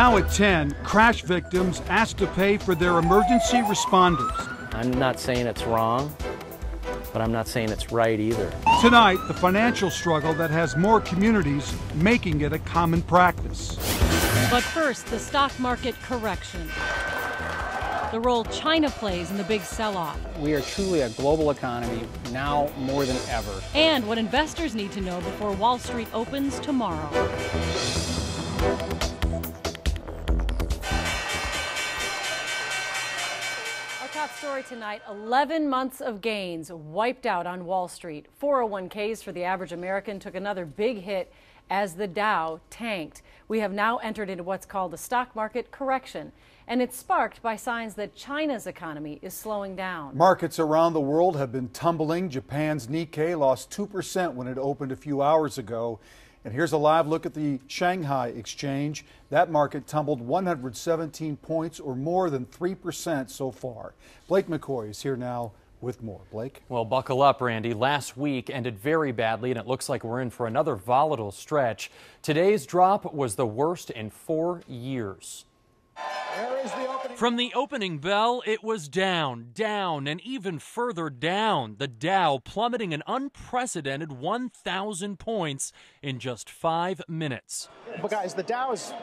Now at 10, crash victims asked to pay for their emergency responders. I'm not saying it's wrong, but I'm not saying it's right either. Tonight, the financial struggle that has more communities making it a common practice. But first, the stock market correction. The role China plays in the big sell-off. We are truly a global economy now more than ever. And what investors need to know before Wall Street opens tomorrow. Our top story tonight, 11 months of gains wiped out on Wall Street. 401ks for the average American took another big hit as the Dow tanked. We have now entered into what's called a stock market correction, and it's sparked by signs that China's economy is slowing down. Markets around the world have been tumbling. Japan's Nikkei lost 2% when it opened a few hours ago. And here's a live look at the Shanghai exchange. That market tumbled 117 points, or more than 3% so far. Blake McCoy is here now with more. Blake? Well, buckle up, Randy. Last week ended very badly, and it looks like we're in for another volatile stretch. Today's drop was the worst in 4 years. From the opening bell, it was down, and even further down. The Dow plummeting an unprecedented 1,000 points in just 5 minutes. But guys, the Dow is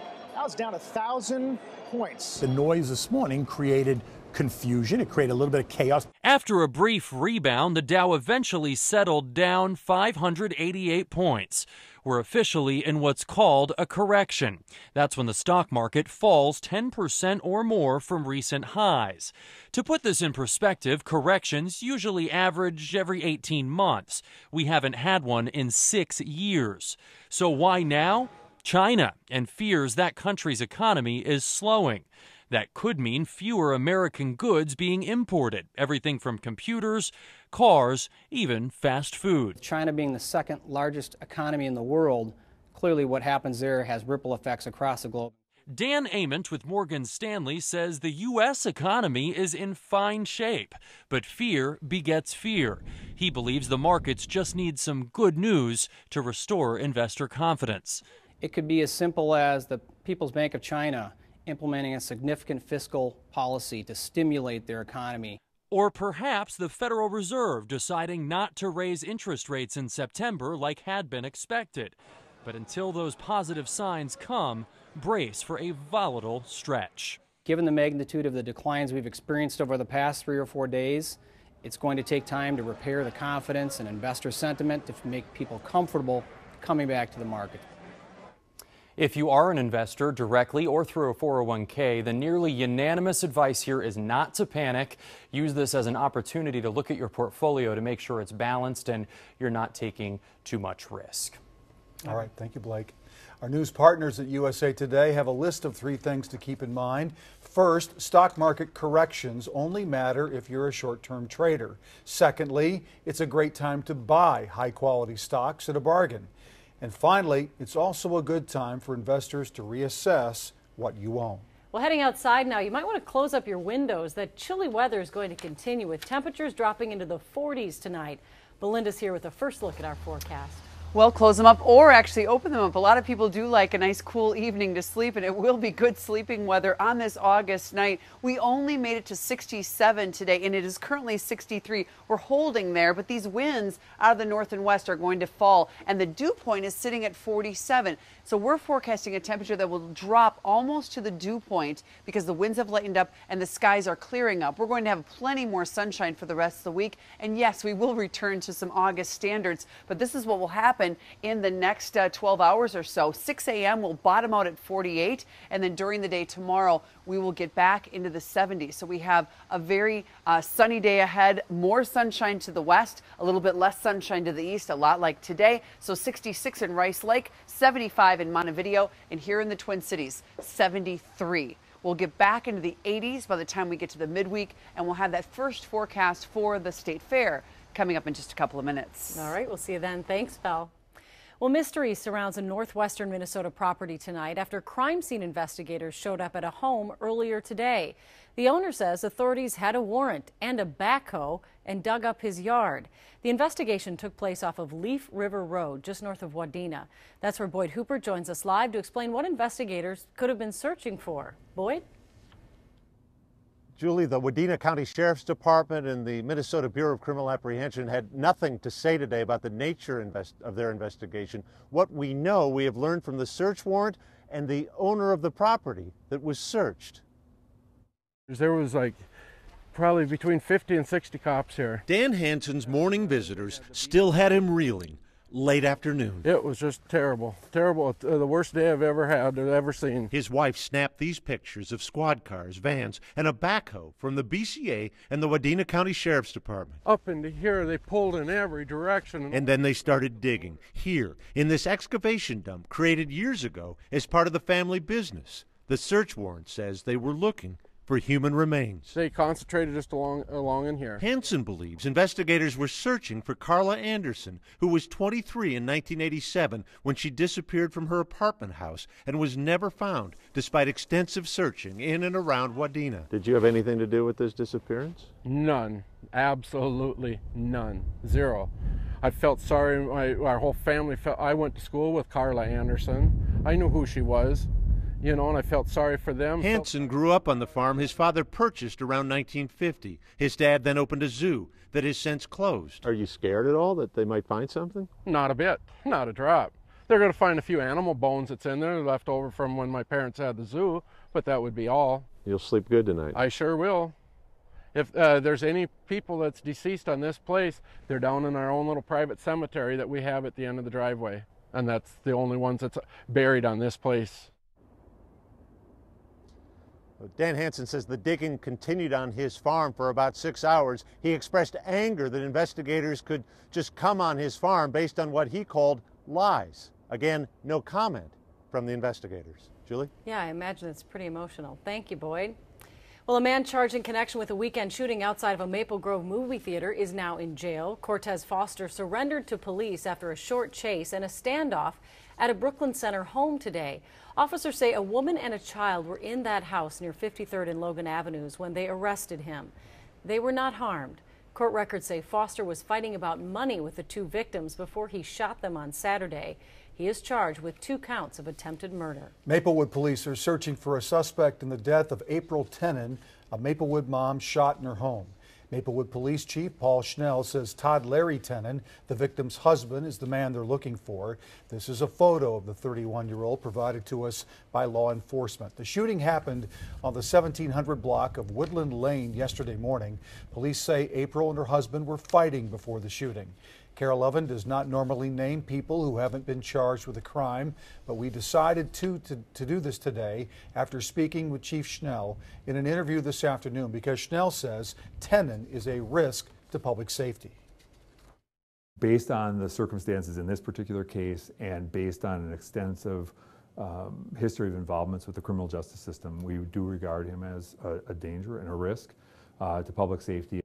down 1,000 points. The noise this morning created confusion. It created a little bit of chaos. After a brief rebound, the Dow eventually settled down 588 points. We're officially in what's called a correction. That's when the stock market falls 10% or more from recent highs. To put this in perspective, corrections usually average every 18 months. We haven't had one in 6 years. So why now? China, and fears that country's economy is slowing. That could mean fewer American goods being imported, everything from computers, cars, even fast food. China being the second largest economy in the world, clearly what happens there has ripple effects across the globe. Dan Ament with Morgan Stanley says the U.S. economy is in fine shape, but fear begets fear. He believes the markets just need some good news to restore investor confidence. It could be as simple as the People's Bank of China implementing a significant fiscal policy to stimulate their economy. Or perhaps the Federal Reserve deciding not to raise interest rates in September like had been expected. But until those positive signs come, brace for a volatile stretch. Given the magnitude of the declines we've experienced over the past 3 or 4 days, it's going to take time to repair the confidence and investor sentiment to make people comfortable coming back to the market. If you are an investor directly or through a 401k, the nearly unanimous advice here is not to panic. Use this as an opportunity to look at your portfolio to make sure it's balanced and you're not taking too much risk. All right, thank you, Blake. Our news partners at USA Today have a list of 3 things to keep in mind. First, stock market corrections only matter if you're a short-term trader. Secondly, it's a great time to buy high-quality stocks at a bargain. And finally, it's also a good time for investors to reassess what you own. Well, heading outside now, you might want to close up your windows. That chilly weather is going to continue with temperatures dropping into the 40s tonight. Belinda's here with a first look at our forecast. Well, close them up or actually open them up. A lot of people do like a nice cool evening to sleep, and it will be good sleeping weather on this August night. We only made it to 67 today, and it is currently 63. We're holding there, but these winds out of the north and west are going to fall, and the dew point is sitting at 47. So we're forecasting a temperature that will drop almost to the dew point because the winds have lightened up and the skies are clearing up. We're going to have plenty more sunshine for the rest of the week, and yes, we will return to some August standards, but this is what will happen in the next 12 hours or so. 6 a.m. will bottom out at 48, and then during the day tomorrow we will get back into the 70s. So we have a very sunny day ahead, more sunshine to the west, a little bit less sunshine to the east, a lot like today. So 66 in Rice Lake, 75 in Montevideo, and here in the Twin Cities, 73. We'll get back into the 80s by the time we get to the midweek, and we'll have that first forecast for the State Fair coming up in just a couple of minutes. All right, we'll see you then. Thanks, Val. Well, mystery surrounds a northwestern Minnesota property tonight after crime scene investigators showed up at a home earlier today. The owner says authorities had a warrant and a backhoe and dug up his yard. The investigation took place off of Leaf River Road, just north of Wadena. That's where Boyd Hooper joins us live to explain what investigators could have been searching for. Boyd? Julie, the Wadena County Sheriff's Department and the Minnesota Bureau of Criminal Apprehension had nothing to say today about the nature of their investigation. What we know, we have learned from the search warrant and the owner of the property that was searched. There was probably between 50 and 60 cops here. Dan Hansen's morning visitors still had him reeling late afternoon. It was just terrible. Terrible. The worst day I've ever had or ever seen. His wife snapped these pictures of squad cars, vans, and a backhoe from the BCA and the Wadena County Sheriff's Department. Up into here, they pulled in every direction. And then they started digging here in this excavation dump created years ago as part of the family business. The search warrant says they were looking for human remains. They concentrated just along in here. Hansen believes investigators were searching for Carla Anderson, who was 23 in 1987 when she disappeared from her apartment house and was never found, despite extensive searching in and around Wadena. Did you have anything to do with this disappearance? None. Absolutely none. Zero. I felt sorry. Our whole family felt. I went to school with Carla Anderson. I knew who she was. And I felt sorry for them. Hansen grew up on the farm his father purchased around 1950. His dad then opened a zoo that has since closed. Are you scared at all that they might find something? Not a bit. Not a drop. They're going to find a few animal bones that's in there left over from when my parents had the zoo, but that would be all. You'll sleep good tonight. I sure will. If there's any people that's deceased on this place, they're down in our own little private cemetery that we have at the end of the driveway. And that's the only ones that's buried on this place. Dan Hansen says the digging continued on his farm for about 6 hours. He expressed anger that investigators could just come on his farm based on what he called lies. Again, no comment from the investigators. Julie? Yeah, I imagine it's pretty emotional. Thank you, Boyd. Well, a man charged in connection with a weekend shooting outside of a Maple Grove movie theater is now in jail. Cortez Foster surrendered to police after a short chase and a standoff at a Brooklyn Center home today. Officers say a woman and a child were in that house near 53rd and Logan Avenues when they arrested him. They were not harmed. Court records say Foster was fighting about money with the two victims before he shot them on Saturday. He is charged with 2 counts of attempted murder. Maplewood police are searching for a suspect in the death of April Tenon, a Maplewood mom shot in her home. Maplewood Police Chief Paul Schnell says Todd Larry Tenon, the victim's husband, is the man they're looking for. This is a photo of the 31-year-old provided to us by law enforcement. The shooting happened on the 1700 block of Woodland Lane yesterday morning. Police say April and her husband were fighting before the shooting. KARE 11 does not normally name people who haven't been charged with a crime, but we decided to do this today after speaking with Chief Schnell in an interview this afternoon because Schnell says Tenon is a risk to public safety. Based on the circumstances in this particular case and based on an extensive history of involvements with the criminal justice system, we do regard him as a danger and a risk to public safety.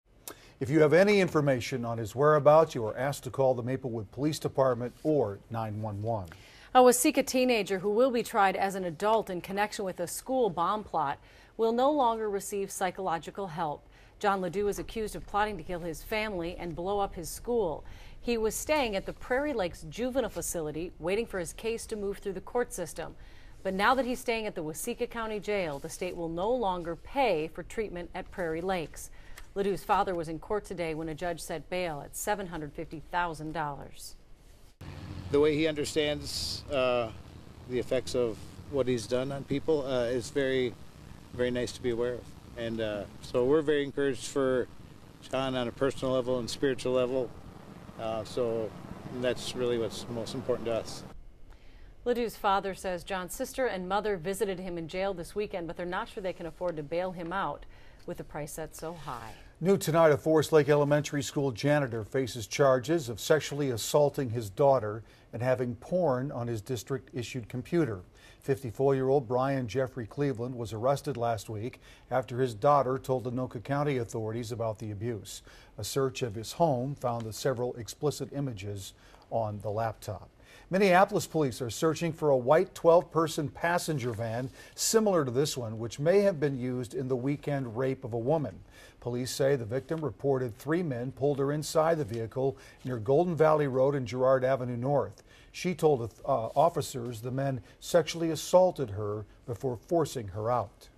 If you have any information on his whereabouts, you are asked to call the Maplewood Police Department or 911. A Waseca teenager who will be tried as an adult in connection with a school bomb plot will no longer receive psychological help. John Ledoux is accused of plotting to kill his family and blow up his school. He was staying at the Prairie Lakes Juvenile Facility, waiting for his case to move through the court system. But now that he's staying at the Waseca County Jail, the state will no longer pay for treatment at Prairie Lakes. Ledoux's father was in court today when a judge set bail at $750,000. The way he understands the effects of what he's done on people is very, very nice to be aware of. And so we're very encouraged for John on a personal level and spiritual level. So that's really what's most important to us. Ledoux's father says John's sister and mother visited him in jail this weekend, but they're not sure they can afford to bail him out with the price set so high. New tonight, a Forest Lake Elementary School janitor faces charges of sexually assaulting his daughter and having porn on his district-issued computer. 54-year-old Brian Jeffrey Cleveland was arrested last week after his daughter told Anoka County authorities about the abuse. A search of his home found the several explicit images on the laptop. Minneapolis police are searching for a white 12-person passenger van similar to this one, which may have been used in the weekend rape of a woman. Police say the victim reported 3 men pulled her inside the vehicle near Golden Valley Road and Girard Avenue North. She told officers the men sexually assaulted her before forcing her out.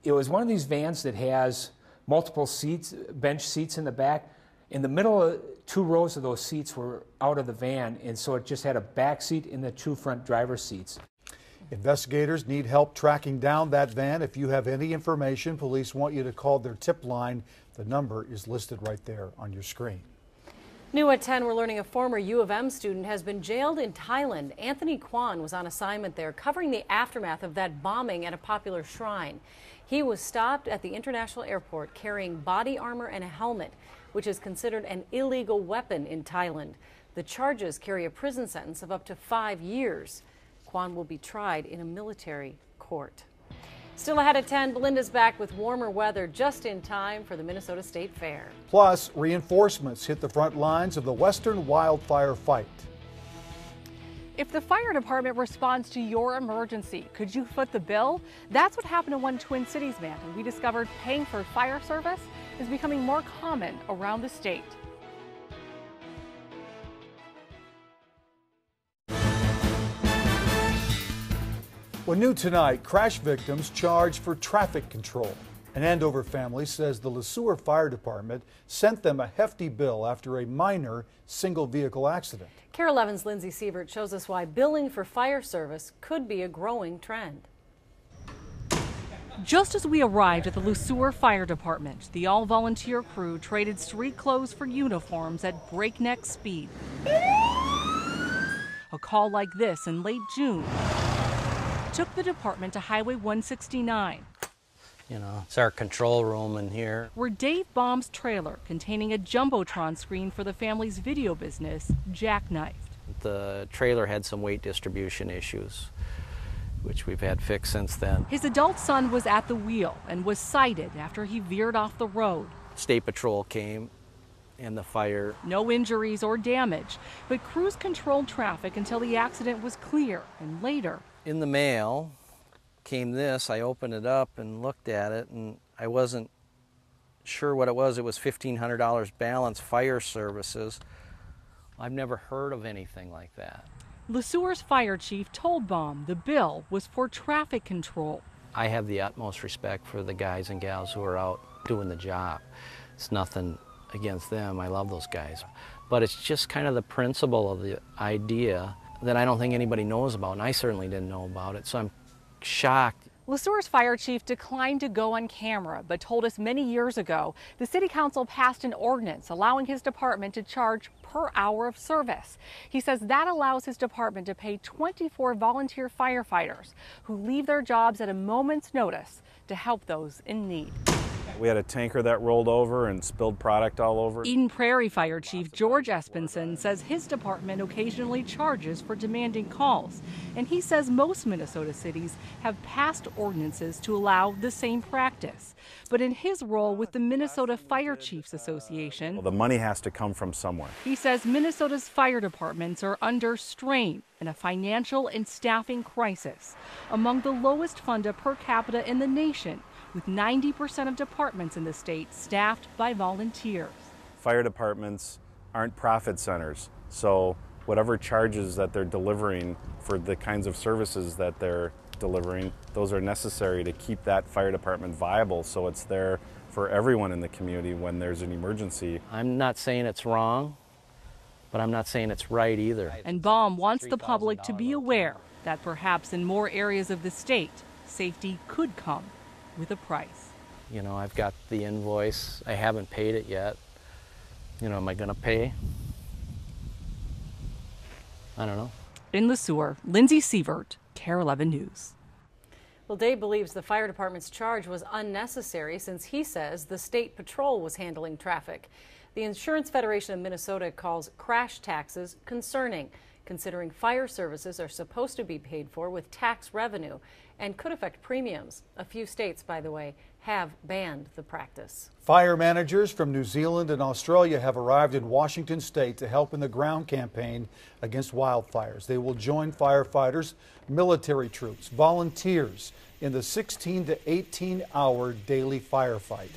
It was one of these vans that has multiple seats, bench seats in the back. In the middle of 2 rows of those seats were out of the van, and so it just had a back seat and the 2 front driver's seats. Investigators need help tracking down that van. If you have any information, police want you to call their tip line. The number is listed right there on your screen. New at 10, we're learning a former U of M student has been jailed in Thailand. Anthony Kwan was on assignment there, covering the aftermath of that bombing at a popular shrine. He was stopped at the international airport carrying body armor and a helmet, which is considered an illegal weapon in Thailand. The charges carry a prison sentence of up to 5 years. Kwan will be tried in a military court. Still ahead at 10, Belinda's back with warmer weather just in time for the Minnesota State Fair. Plus, reinforcements hit the front lines of the Western wildfire fight. If the fire department responds to your emergency, could you foot the bill? That's what happened to one Twin Cities man, and we discovered paying for fire service is becoming more common around the state. Well, new tonight, crash victims charged for traffic control. An Andover family says the LeSueur Fire Department sent them a hefty bill after a minor single-vehicle accident. KARE 11's Lindsay Sievert shows us why billing for fire service could be a growing trend. Just as we arrived at the LeSueur Fire Department, the all-volunteer crew traded street clothes for uniforms at breakneck speed. A call like this in late June took the department to Highway 169. You know, it's our control room in here. Where Dave Baum's trailer, containing a Jumbotron screen for the family's video business, jackknifed. The trailer had some weight distribution issues, which we've had fixed since then. His adult son was at the wheel and was cited after he veered off the road. State Patrol came and the fire. No injuries or damage, but crews controlled traffic until the accident was clear, and later. In the mail came this. I opened it up and looked at it, and I wasn't sure what it was. It was $1,500 balance, fire services. I've never heard of anything like that. LeSueur's fire chief told Baum the bill was for traffic control. I have the utmost respect for the guys and gals who are out doing the job. It's nothing against them. I love those guys. But it's just kind of the principle of the idea that I don't think anybody knows about, and I certainly didn't know about it, so I'm shocked. LeSueur's fire chief declined to go on camera, but told us many years ago the city council passed an ordinance allowing his department to charge per hour of service. He says that allows his department to pay 24 volunteer firefighters who leave their jobs at a moment's notice to help those in need. We had a tanker that rolled over and spilled product all over. Eden Prairie Fire Chief George Espenson says his department occasionally charges for demanding calls, and he says most Minnesota cities have passed ordinances to allow the same practice. But in his role with the Minnesota Fire Chiefs Association, Well, the money has to come from somewhere. he says Minnesota's fire departments are under strain in a financial and staffing crisis, among the lowest funded per capita in the nation, with 90% of departments in the state staffed by volunteers. Fire departments aren't profit centers, so whatever charges that they're delivering for the kinds of services that they're delivering, those are necessary to keep that fire department viable, so it's there for everyone in the community when there's an emergency. I'm not saying it's wrong, but I'm not saying it's right either. And Baum wants the public to be aware that perhaps in more areas of the state, safety could come with a price. You know, I've got the invoice. I haven't paid it yet. You know, am I going to pay? I don't know. In LeSueur, Lindsay Sievert, KARE 11 News. Well, Dave believes the fire department's charge was unnecessary since he says the state patrol was handling traffic. The Insurance Federation of Minnesota calls crash taxes concerning. considering fire services are supposed to be paid for with tax revenue and could affect premiums. A few states, by the way, have banned the practice. Fire managers from New Zealand and Australia have arrived in Washington state to help in the ground campaign against wildfires. They will join firefighters, military troops, volunteers in the 16 to 18-hour daily firefight.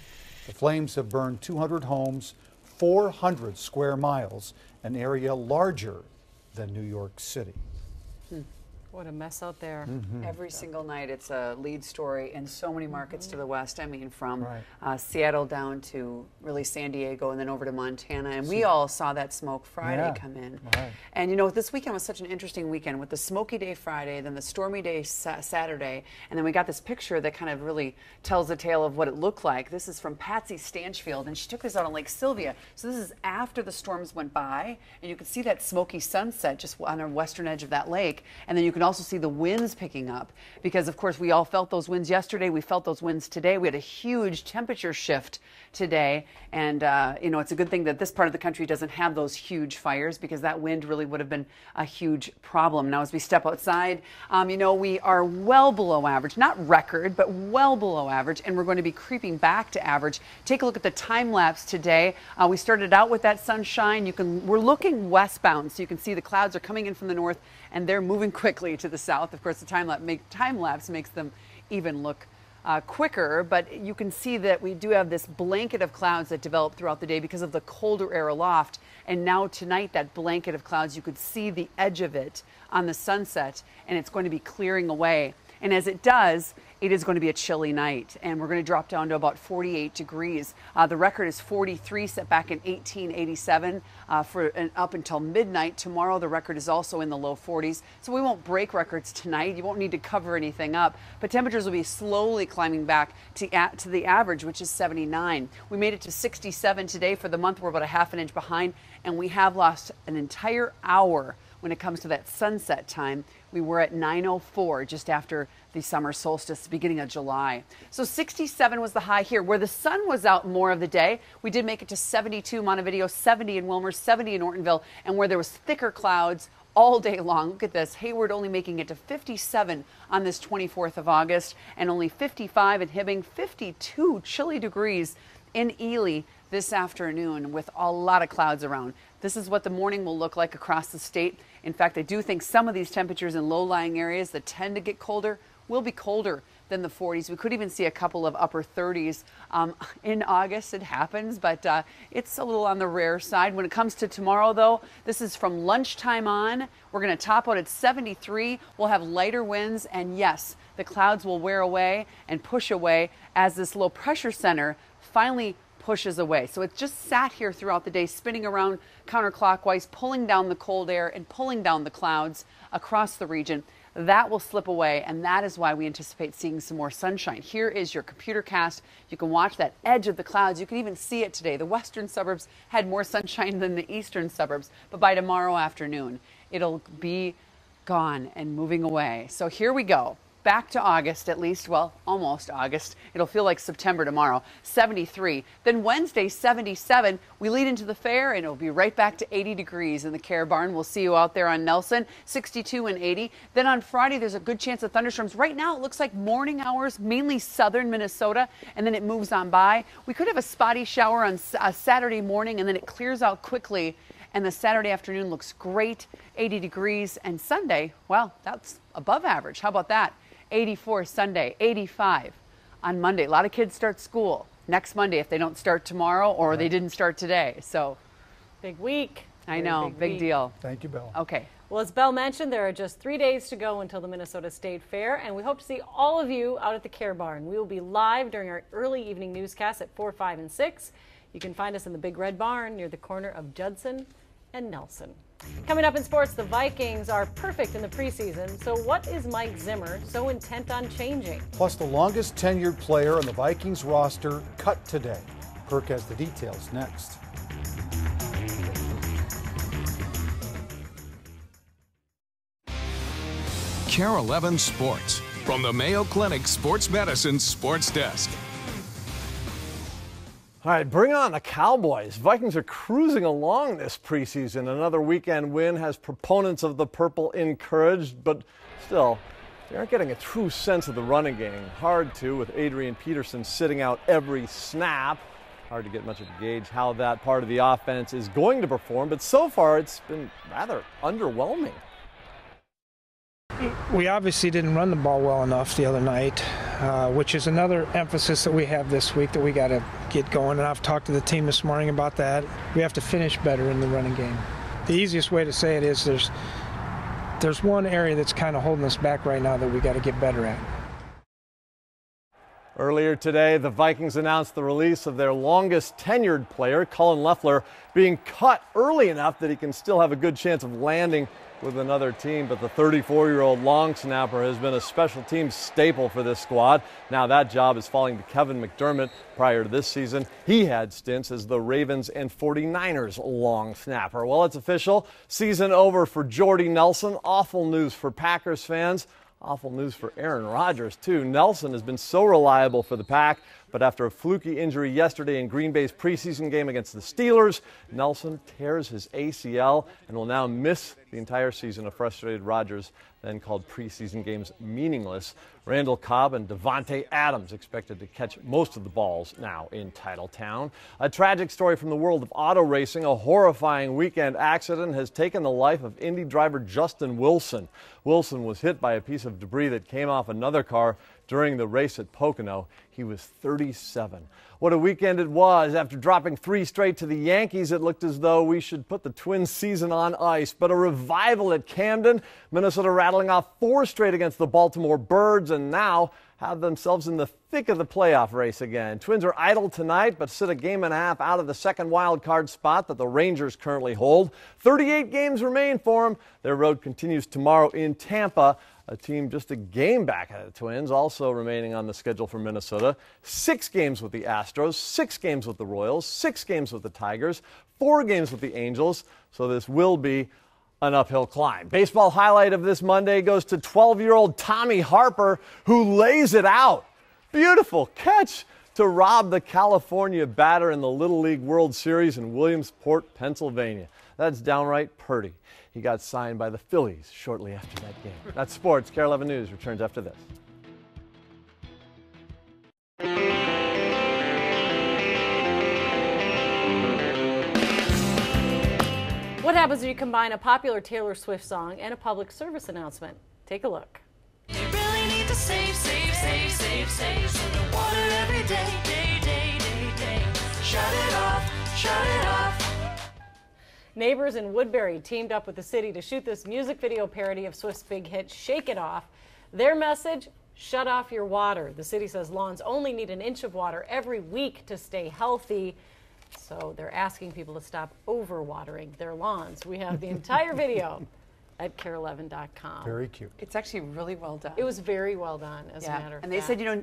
The flames have burned 200 homes, 400 square miles, an area larger than New York City. What a mess out there. Every single night it's a lead story in so many markets to the west. I mean, from Seattle down to really San Diego and then over to Montana. And we all saw that smoke Friday come in. And you know, this weekend was such an interesting weekend with the smoky day Friday, then the stormy day Saturday, and then we got this picture that kind of really tells the tale of what it looked like. This is from Patsy Stanchfield, and she took this out on Lake Sylvia. So this is after the storms went by, and you can see that smoky sunset just on the western edge of that lake. And then you can also see the winds picking up because, of course, we all felt those winds yesterday. We felt those winds today. We had a huge temperature shift today. And, you know, it's a good thing that this part of the country doesn't have those huge fires because that wind really would have been a huge problem. Now, as we step outside, you know, we are well below average, not record, but well below average. And we're going to be creeping back to average. Take a look at the time lapse today. We started out with that sunshine. We're looking westbound, so you can see the clouds are coming in from the north and they're moving quickly to the south. Of course, the time lapse makes them even look quicker, but you can see that we do have this blanket of clouds that develop throughout the day because of the colder air aloft. And now tonight, that blanket of clouds, you could see the edge of it on the sunset, and it's going to be clearing away. And as it does, it is going to be a chilly night, and we're going to drop down to about 48 degrees. The record is 43, set back in 1887 up until midnight. Tomorrow, the record is also in the low 40s, so we won't break records tonight. You won't need to cover anything up, but temperatures will be slowly climbing back to the average, which is 79. We made it to 67 today. For the month, we're about a half an inch behind, and we have lost an entire hour when it comes to that sunset time. We were at 9:04 just after the summer solstice, beginning of July. So 67 was the high here. Where the sun was out more of the day, we did make it to 72 Montevideo, 70 in Wilmer, 70 in Ortonville, and where there was thicker clouds all day long. Look at this. Hayward only making it to 57 on this 24th of August, and only 55 in Hibbing, 52 chilly degrees in Ely this afternoon with a lot of clouds around. This is what the morning will look like across the state. In fact, I do think some of these temperatures in low-lying areas that tend to get colder will be colder than the 40s. We could even see a couple of upper 30s in August. It happens, but it's a little on the rare side. When it comes to tomorrow, though, this is from lunchtime on. We're going to top out at 73. We'll have lighter winds, and yes, the clouds will wear away and push away as this low pressure center finally pushes away. So it just sat here throughout the day, spinning around counterclockwise, pulling down the cold air and pulling down the clouds across the region. That will slip away, and that is why we anticipate seeing some more sunshine. Here is your computer cast. You can watch that edge of the clouds. You can even see it today. The western suburbs had more sunshine than the eastern suburbs, but by tomorrow afternoon, it'll be gone and moving away. So here we go. Back to August, at least, well, almost August. It'll feel like September tomorrow, 73. Then Wednesday, 77. We lead into the fair, and it'll be right back to 80 degrees in the KARE barn. We'll see you out there on Nelson, 62 and 80. Then on Friday, there's a good chance of thunderstorms. Right now, it looks like morning hours, mainly southern Minnesota, and then it moves on by. We could have a spotty shower on Saturday morning, and then it clears out quickly. And the Saturday afternoon looks great, 80 degrees. And Sunday, well, that's above average. How about that? 84 Sunday, 85 on Monday. A lot of kids start school next Monday if they don't start tomorrow or they didn't start today. So big week. I know, big deal. Thank you, Bill. Okay. Well, as Belle mentioned, there are just 3 days to go until the Minnesota State Fair, and we hope to see all of you out at the KARE barn. We will be live during our early evening newscasts at 4, 5, and 6. You can find us in the Big Red Barn near the corner of Judson and Nelson. Coming up in sports, the Vikings are perfect in the preseason. So what is Mike Zimmer so intent on changing? Plus, the longest tenured player on the Vikings roster cut today. Kirk has the details next. KARE 11 Sports from the Mayo Clinic Sports Medicine Sports Desk. All right, bring on the Cowboys. Vikings are cruising along this preseason. Another weekend win has proponents of the purple encouraged, but still, they aren't getting a true sense of the running game. Hard to, with Adrian Peterson sitting out every snap. Hard to get much of a gauge how that part of the offense is going to perform, but so far it's been rather underwhelming. We obviously didn't run the ball well enough the other night, which is another emphasis that we have this week that we got to get going. And I've talked to the team this morning about that. We have to finish better in the running game. The easiest way to say it is there's one area that's kind of holding us back right now that we got to get better at. Earlier today, the Vikings announced the release of their longest tenured player, Cullen Loeffler, being cut early enough that he can still have a good chance of landing with another team. But the 34-year-old long snapper has been a special teams staple for this squad. Now that job is falling to Kevin McDermott. Prior to this season, he had stints as the Ravens and 49ers long snapper. Well, it's official. Season over for Jordy Nelson. Awful news for Packers fans. Awful news for Aaron Rodgers, too. Nelson has been so reliable for the Pack, but after a fluky injury yesterday in Green Bay's preseason game against the Steelers, Nelson tears his ACL and will now miss the entire season. A frustrated Rodgers then called preseason games meaningless. Randall Cobb and Devontae Adams expected to catch most of the balls now in Titletown. A tragic story from the world of auto racing. A horrifying weekend accident has taken the life of Indy driver Justin Wilson. Wilson was hit by a piece of debris that came off another car during the race at Pocono. He was 37. What a weekend it was. After dropping 3 straight to the Yankees, it looked as though we should put the Twins' season on ice. But a revival at Camden. Minnesota rattling off 4 straight against the Baltimore Birds and now have themselves in the thick of the playoff race again. Twins are idle tonight, but sit a game and a half out of the second wild card spot that the Rangers currently hold. 38 games remain for them. Their road continues tomorrow in Tampa. A team just a game back at the Twins, also remaining on the schedule for Minnesota. 6 games with the Astros, 6 games with the Royals, 6 games with the Tigers, 4 games with the Angels. So this will be an uphill climb. Baseball highlight of this Monday goes to 12-year-old Tommy Harper, who lays it out. Beautiful catch to rob the California batter in the Little League World Series in Williamsport, Pennsylvania. That's downright purty. He got signed by the Phillies shortly after that game. That's sports. KARE 11 News returns after this. What happens when you combine a popular Taylor Swift song and a public service announcement? Take a look. You really need to save, save, save, save, save some water every day, day, day, day, day. Shut it off, shut it off. Neighbors in Woodbury teamed up with the city to shoot this music video parody of Swift's big hit, Shake It Off. Their message, shut off your water. The city says lawns only need an inch of water every week to stay healthy. So they're asking people to stop overwatering their lawns. We have the entire video at KARE11.com. Very cute. It's actually really well done. It was very well done, as a matter of and fact. they said, you know,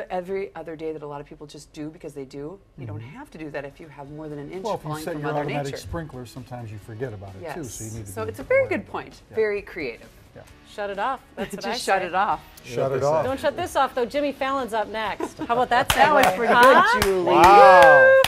every other day that a lot of people just do because they do, you don't have to do that if you have more than an inch Well, if you falling set from your Mother automatic Nature. sprinkler, sometimes you forget about it too. So you need to. So it's a very good point. Yeah. Very creative. Yeah. Shut it off. That's what I just shut say. it off. Shut it off. Don't shut this off, though. Jimmy Fallon's up next. How about that segue? That was pretty good, Julie. Wow.